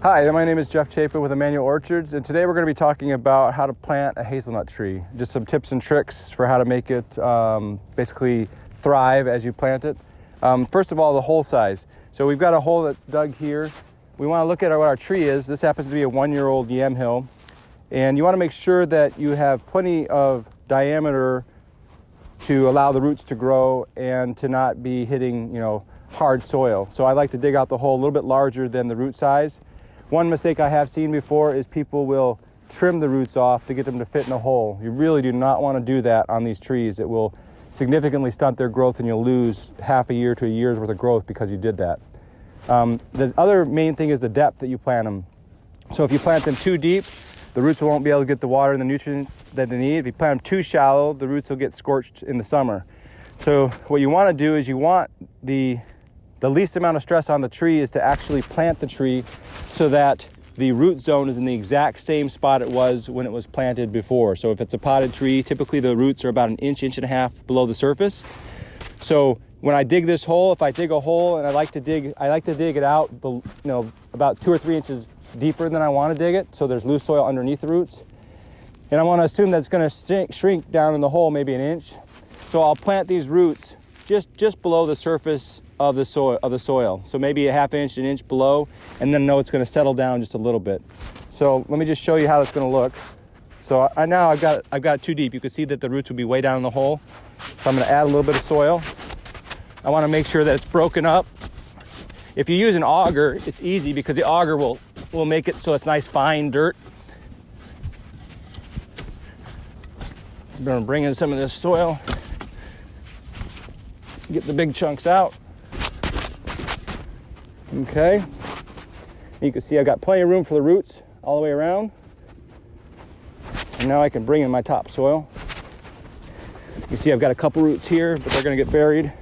Hi, my name is Jeff Chapin with Emmanuel Orchards, and today we're going to be talking about how to plant a hazelnut tree. Just some tips and tricks for how to make it basically thrive as you plant it. First of all, the hole size. So we've got a hole that's dug here. We want to look at what our tree is. This happens to be a 1-year-old yam hill, and you want to make sure that you have plenty of diameter to allow the roots to grow and to not be hitting, hard soil. So I like to dig out the hole a little bit larger than the root size. One mistake I have seen before is people will trim the roots off to get them to fit in a hole. You really do not want to do that on these trees. It will significantly stunt their growth and you'll lose half a year to a year's worth of growth because you did that. The other main thing is the depth that you plant them. So if you plant them too deep, the roots won't be able to get the water and the nutrients that they need. If you plant them too shallow, the roots will get scorched in the summer. So what you want to do is you want the least amount of stress on the tree is to actually plant the tree so that the root zone is in the exact same spot it was when it was planted before. So if it's a potted tree, typically the roots are about an inch and a half below the surface. So when I dig this hole, if I dig a hole and I like to dig it out, about 2 or 3 inches deeper than I want to dig it, so there's loose soil underneath the roots. And I want to assume that it's going to shrink down in the hole maybe an inch. So I'll plant these roots just below the surface of the soil. So maybe a half inch, an inch below, and then know it's going to settle down just a little bit. So let me just show you how it's going to look. So now I've got it too deep. You can see that the roots will be way down in the hole. So I'm going to add a little bit of soil. I want to make sure that it's broken up. If you use an auger, it's easy because the auger will make it so it's nice fine dirt. I'm going to bring in some of this soil. Get the big chunks out. Okay. You can see I've got plenty of room for the roots all the way around. And now I can bring in my topsoil. You see I've got a couple roots here, but they're going to get buried.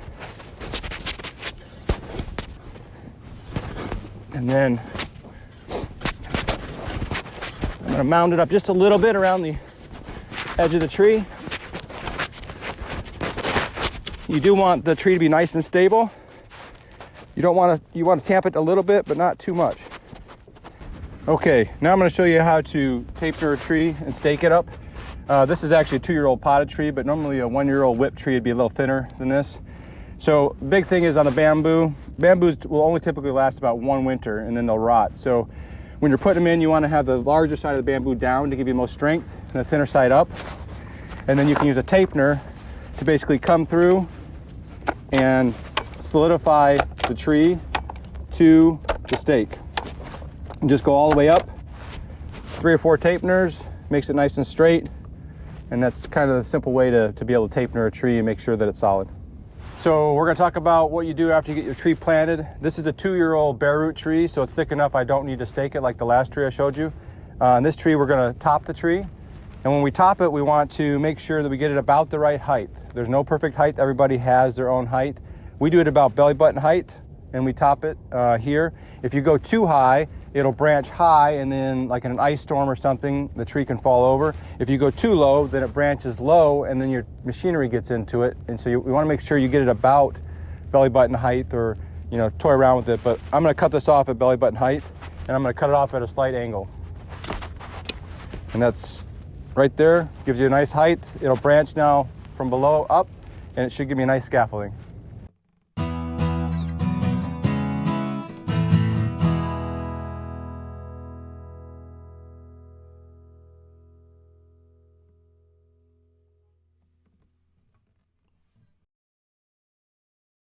And then I'm going to mound it up just a little bit around the edge of the tree. You do want the tree to be nice and stable. You want to tamp it a little bit, but not too much. Okay, now I'm going to show you how to taper a tree and stake it up. This is actually a 2-year-old potted tree, but normally a 1-year-old whipped tree would be a little thinner than this. So big thing is on the bamboo. Bamboos will only typically last about 1 winter and then they'll rot. So when you're putting them in, you want to have the larger side of the bamboo down to give you the most strength and the thinner side up. And then you can use a tapener to basically come through and solidify the tree to the stake. And just go all the way up. 3 or 4 tapeners makes it nice and straight. And that's kind of the simple way to be able to tapener a tree and make sure that it's solid. So we're going to talk about what you do after you get your tree planted. This is a 2-year-old bare root tree, so it's thick enough I don't need to stake it like the last tree I showed you. On this tree, we're going to top the tree. And when we top it, we want to make sure that we get it about the right height. There's no perfect height. Everybody has their own height. We do it about belly button height, and we top it here. If you go too high, it'll branch high, and then like in an ice storm or something, the tree can fall over. If you go too low, then it branches low, and then your machinery gets into it. And so we want to make sure you get it about belly button height, or toy around with it. But I'm going to cut this off at belly button height, and I'm going to cut it off at a slight angle. And that's right there. Gives you a nice height. It'll branch now from below up, and it should give me a nice scaffolding.